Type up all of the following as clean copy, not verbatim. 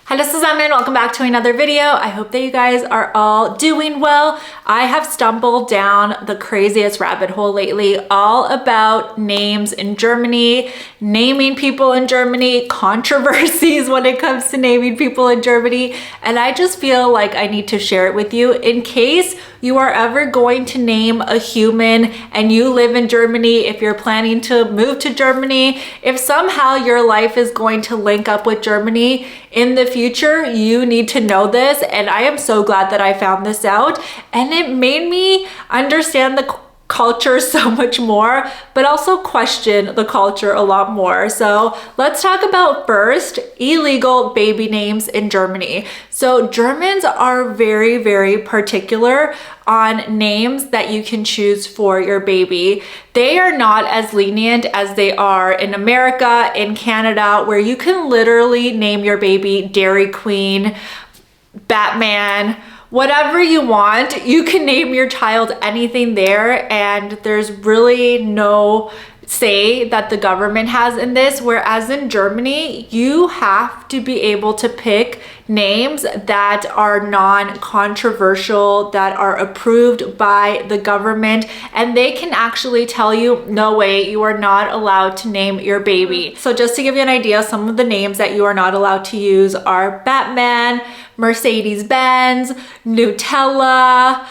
Hello zusammen, welcome back to another video. I hope that you guys are all doing well. I have stumbled down the craziest rabbit hole lately, all about names in Germany, naming people in Germany, controversies when it comes to naming people in Germany, and I just feel like I need to share it with you in case you are ever going to name a human and you live in Germany, if you're planning to move to Germany, if somehow your life is going to link up with Germany in the future, you need to know this. And I am so glad that I found this out, and it made me understand the culture so much more, but also question the culture a lot more. So let's talk about first illegal baby names in Germany. So Germans are very, very particular on names that you can choose for your baby. They are not as lenient as they are in America, in Canada, where you can literally name your baby Dairy Queen, Batman, whatever you want. You can name your child anything there, and there's really no say that the government has in this. Whereas in Germany, you have to be able to pick names that are non-controversial, that are approved by the government, and they can actually tell you, no way, you are not allowed to name your baby. So just to give you an idea, some of the names that you are not allowed to use are Batman, Mercedes-Benz, Nutella,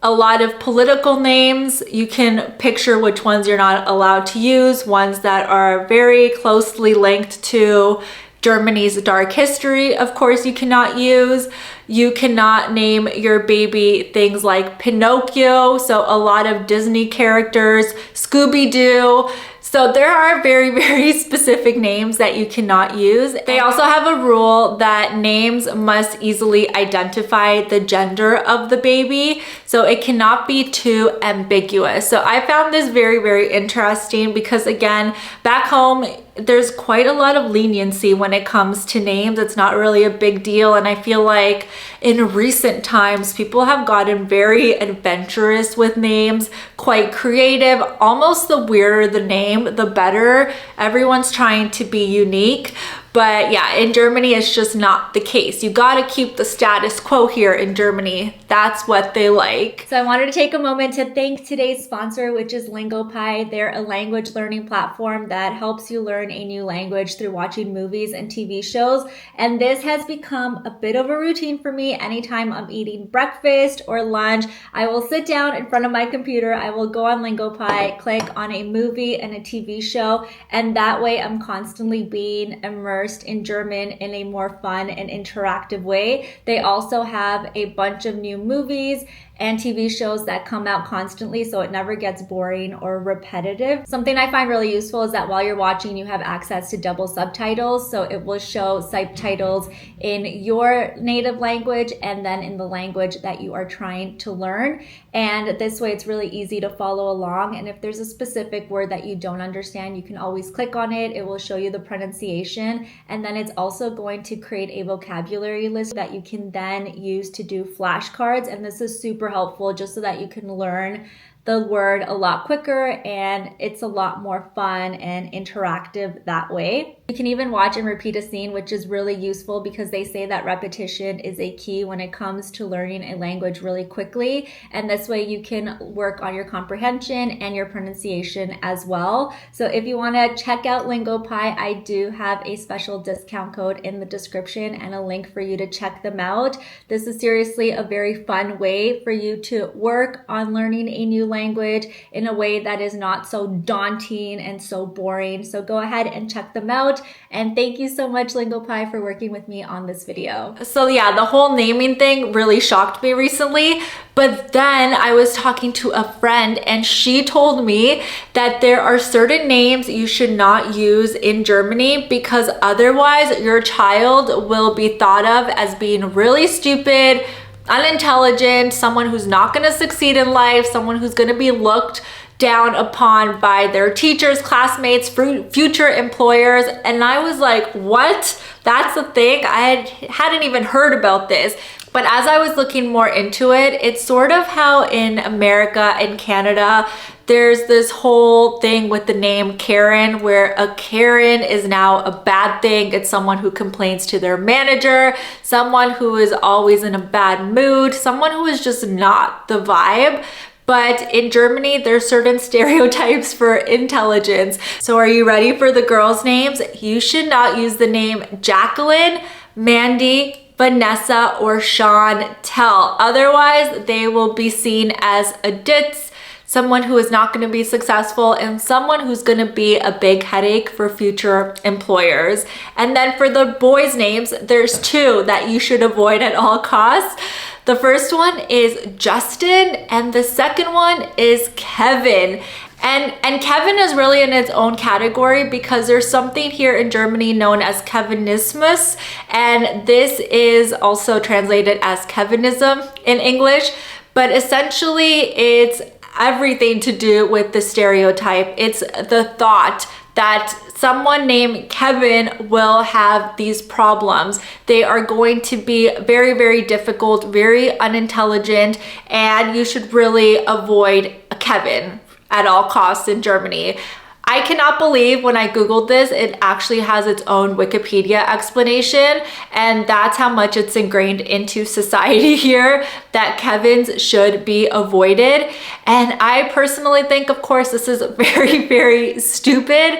a lot of political names. You can picture which ones you're not allowed to use, ones that are very closely linked to Germany's dark history, of course, you cannot use. You cannot name your baby things like Pinocchio, so a lot of Disney characters, Scooby-Doo. So there are very, very specific names that you cannot use. They also have a rule that names must easily identify the gender of the baby, so it cannot be too ambiguous. So I found this very, very interesting because, again, back home, there's quite a lot of leniency when it comes to names. It's not really a big deal, and I feel like in recent times, people have gotten very adventurous with names, quite creative. Almost the weirder the name, the better. Everyone's trying to be unique. But yeah, in Germany, it's just not the case. You gotta keep the status quo here in Germany. That's what they like. So I wanted to take a moment to thank today's sponsor, which is Lingopie. They're a language learning platform that helps you learn a new language through watching movies and TV shows. And this has become a bit of a routine for me. Anytime I'm eating breakfast or lunch, I will sit down in front of my computer. I will go on Lingopie, click on a movie and a TV show, and that way I'm constantly being immersed in German in a more fun and interactive way. They also have a bunch of new movies and TV shows that come out constantly, so it never gets boring or repetitive. Something I find really useful is that while you're watching, you have access to double subtitles, so it will show subtitles in your native language and then in the language that you are trying to learn. And this way it's really easy to follow along, and if there's a specific word that you don't understand, you can always click on it. It will show you the pronunciation, and then it's also going to create a vocabulary list that you can then use to do flashcards, and this is super helpful just so that you can learn the word a lot quicker, and it's a lot more fun and interactive that way. You can even watch and repeat a scene, which is really useful because they say that repetition is a key when it comes to learning a language really quickly. And this way you can work on your comprehension and your pronunciation as well. So if you want to check out Lingopie, I do have a special discount code in the description and a link for you to check them out. This is seriously a very fun way for you to work on learning a new language in a way that is not so daunting and so boring. So go ahead and check them out. And thank you so much, Lingopie, for working with me on this video. So yeah, the whole naming thing really shocked me recently. But then I was talking to a friend and she told me that there are certain names you should not use in Germany because otherwise your child will be thought of as being really stupid, unintelligent, someone who's not going to succeed in life, someone who's going to be looked down upon by their teachers, classmates, future employers. And I was like, what? That's the thing? I hadn't even heard about this. But as I was looking more into it, it's sort of how in America and Canada, There's this whole thing with the name Karen, where a Karen is now a bad thing. It's someone who complains to their manager, someone who is always in a bad mood, someone who is just not the vibe. But in Germany, there's certain stereotypes for intelligence. So are you ready for the girls' names? You should not use the name Jacqueline, Mandy, Vanessa, or Chantel. Otherwise, they will be seen as a ditz, someone who is not going to be successful, and someone who's going to be a big headache for future employers. And then for the boys' names, there's two that you should avoid at all costs. The first one is Justin, and the second one is Kevin. And Kevin is really in its own category because there's something here in Germany known as Kevinismus, and this is also translated as Kevinism in English, but essentially it's everything to do with the stereotype. It's the thought that someone named Kevin will have these problems. They are going to be very, very difficult, very unintelligent, and you should really avoid a Kevin at all costs in Germany. I cannot believe when I Googled this, it actually has its own Wikipedia explanation, and that's how much it's ingrained into society here that Kevins should be avoided. And I personally think, of course, this is very, very stupid.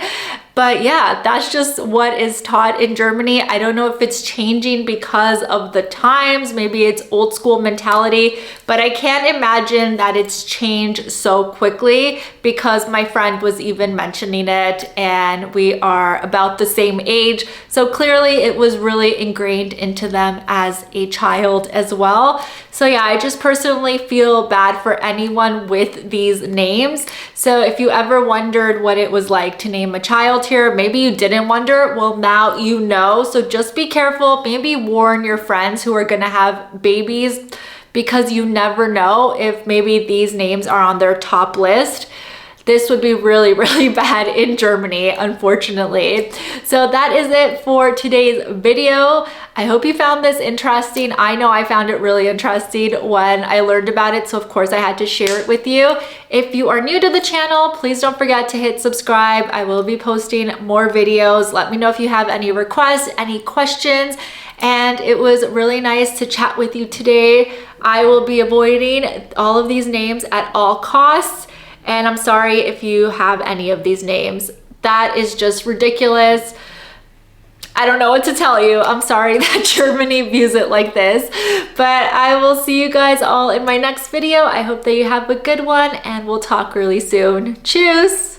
But yeah, that's just what is taught in Germany. I don't know if it's changing because of the times, maybe it's old school mentality, but I can't imagine that it's changed so quickly because my friend was even mentioning it and we are about the same age. So clearly it was really ingrained into them as a child as well. So yeah, I just personally feel bad for anyone with these names. So if you ever wondered what it was like to name a child here, maybe you didn't wonder, well now you know. So just be careful, maybe warn your friends who are gonna have babies because you never know if maybe these names are on their top list. This would be really, really bad in Germany, unfortunately. So that is it for today's video. I hope you found this interesting. I know I found it really interesting when I learned about it, so of course I had to share it with you. If you are new to the channel, please don't forget to hit subscribe. I will be posting more videos. Let me know if you have any requests, any questions, and it was really nice to chat with you today. I will be avoiding all of these names at all costs. And I'm sorry if you have any of these names. That is just ridiculous. I don't know what to tell you. I'm sorry that Germany views it like this. But I will see you guys all in my next video. I hope that you have a good one and we'll talk really soon. Tschüss!